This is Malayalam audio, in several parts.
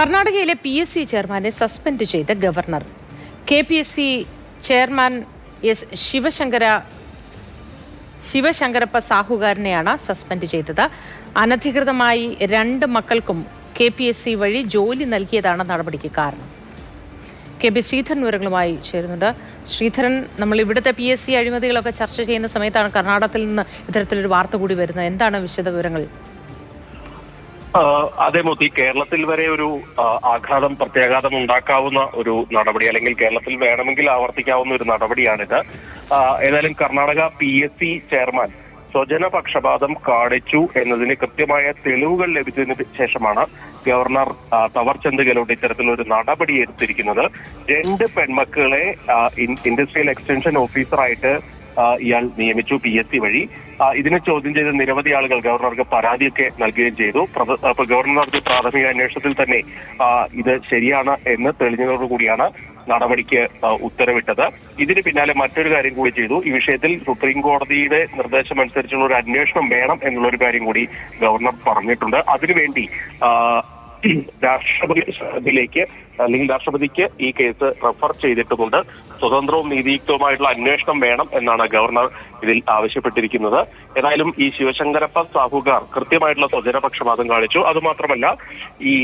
കർണാടകയിലെ PSC ചെയർമാനെ സസ്പെൻഡ് ചെയ്ത governor KPSC chairman S Sivasankarappa സാഹുകാരനെയാണ് സസ്പെൻഡ് ചെയ്തത്. അനധികൃതമായി 2 മക്കൾക്കും KPSC വഴി ജോലി നൽകിയതാണ് നടപടിക്ക് കാരണം. KB ശ്രീധരൻ വിവരങ്ങളുമായി ചേരുന്നുണ്ട്. ശ്രീധരൻ, നമ്മൾ ഇവിടുത്തെ PSC അഴിമതികളൊക്കെ ചർച്ച ചെയ്യുന്ന സമയത്താണ് കർണാടകത്തിൽ നിന്ന് ഇത്തരത്തിലൊരു വാർത്ത കൂടി വരുന്നത്. എന്താണ് വിശദ വിവരങ്ങൾ? അതേ മോത്തി, കേരളത്തിൽ വരെ ഒരു പ്രത്യാഘാതം ഉണ്ടാക്കാവുന്ന ഒരു നടപടി, അല്ലെങ്കിൽ കേരളത്തിൽ വേണമെങ്കിൽ ആവർത്തിക്കാവുന്ന ഒരു നടപടിയാണിത്. ഏതായാലും കർണാടക PSC ചെയർമാൻ സ്വജനപക്ഷപാതം കാണിച്ചു എന്നതിന് കൃത്യമായ തെളിവുകൾ ലഭിച്ചതിന് ശേഷമാണ് ഗവർണർ തവർചന്ദ് ഗെഹ്ലോട്ട് ഇത്തരത്തിലൊരു നടപടി എടുത്തിരിക്കുന്നത്. 2 പെൺമക്കളെ ഇൻഡസ്ട്രിയൽ എക്സ്റ്റൻഷൻ ഓഫീസറായിട്ട് ഇയാൾ നിയമിച്ചു PSC വഴി. ഇതിനെ ചോദ്യം ചെയ്ത നിരവധി ആളുകൾ ഗവർണർക്ക് പരാതിയൊക്കെ നൽകുകയും ചെയ്തു. ഗവർണർ നടത്തിയ പ്രാഥമിക അന്വേഷണത്തിൽ തന്നെ ഇത് ശരിയാണ് എന്ന് തെളിഞ്ഞതോടുകൂടിയാണ് നടപടിക്ക് ഉത്തരവിട്ടത്. ഇതിന് പിന്നാലെ മറ്റൊരു കാര്യം കൂടി ചെയ്തു. ഈ വിഷയത്തിൽ സുപ്രീം കോടതിയുടെ നിർദ്ദേശം അനുസരിച്ചുള്ള ഒരു അന്വേഷണം വേണം എന്നുള്ളൊരു കാര്യം കൂടി ഗവർണർ പറഞ്ഞിട്ടുണ്ട്. അതിനുവേണ്ടി രാഷ്ട്രപതിക്ക് ഈ കേസ് റെഫർ ചെയ്തിട്ടുമുണ്ട്. സ്വതന്ത്രവും നീതിയുക്തവുമായിട്ടുള്ള അന്വേഷണം വേണം എന്നാണ് ഗവർണർ ഇതിൽ ആവശ്യപ്പെട്ടിരിക്കുന്നത്. ഏതായാലും ഈ ശിവശങ്കരപ്പ സാഹുകാർ കൃത്യമായിട്ടുള്ള സ്വജനപക്ഷപാതം കാണിച്ചു. അതുമാത്രമല്ല, ഈ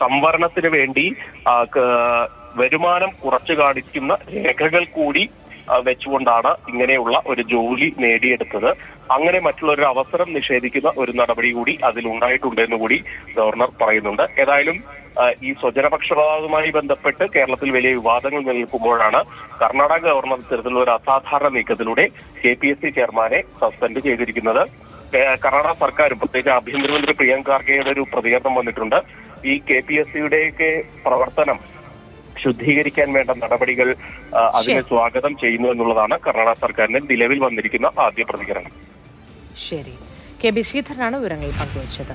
സംവരണത്തിന് വേണ്ടി വരുമാനം കുറച്ചു കാണിക്കുന്ന രേഖകൾ കൂടി വെച്ചുകൊണ്ടാണ് ഇങ്ങനെയുള്ള ഒരു ജോലി നേടിയെടുത്തത്. അങ്ങനെ മറ്റുള്ളൊരു അവസരം നിഷേധിക്കുന്ന ഒരു നടപടി കൂടി അതിലുണ്ടായിട്ടുണ്ടെന്ന് കൂടി ഗവർണർ പറയുന്നുണ്ട്. ഏതായാലും ഈ സ്വജനപക്ഷപാതവുമായി ബന്ധപ്പെട്ട് കേരളത്തിൽ വലിയ വിവാദങ്ങൾ നിലനിൽക്കുമ്പോഴാണ് കർണാടക ഗവർണർ ഇത്തരത്തിലുള്ള ഒരു അസാധാരണ നീക്കത്തിലൂടെ KPSC ചെയർമാനെ സസ്പെൻഡ് ചെയ്തിരിക്കുന്നത്. കർണാടക സർക്കാരും പ്രത്യേകിച്ച് ആഭ്യന്തരമന്ത്രി പ്രിയങ്ക ഖാർഗെയുടെ ഒരു പ്രതികരണം വന്നിട്ടുണ്ട്. ഈ KPSCയുടെയൊക്കെ പ്രവർത്തനം ശുദ്ധീകരിക്കാൻ വേണ്ട നടപടികൾ അതിനെ സ്വാഗതം ചെയ്യുന്നു എന്നുള്ളതാണ് കർണാടക സർക്കാരിന്റെ നിലവിൽ വന്നിരിക്കുന്ന ആദ്യ പ്രതികരണം. ശരി, KB ശ്രീധരനാണ് വിവരങ്ങൾ പങ്കുവച്ചത്.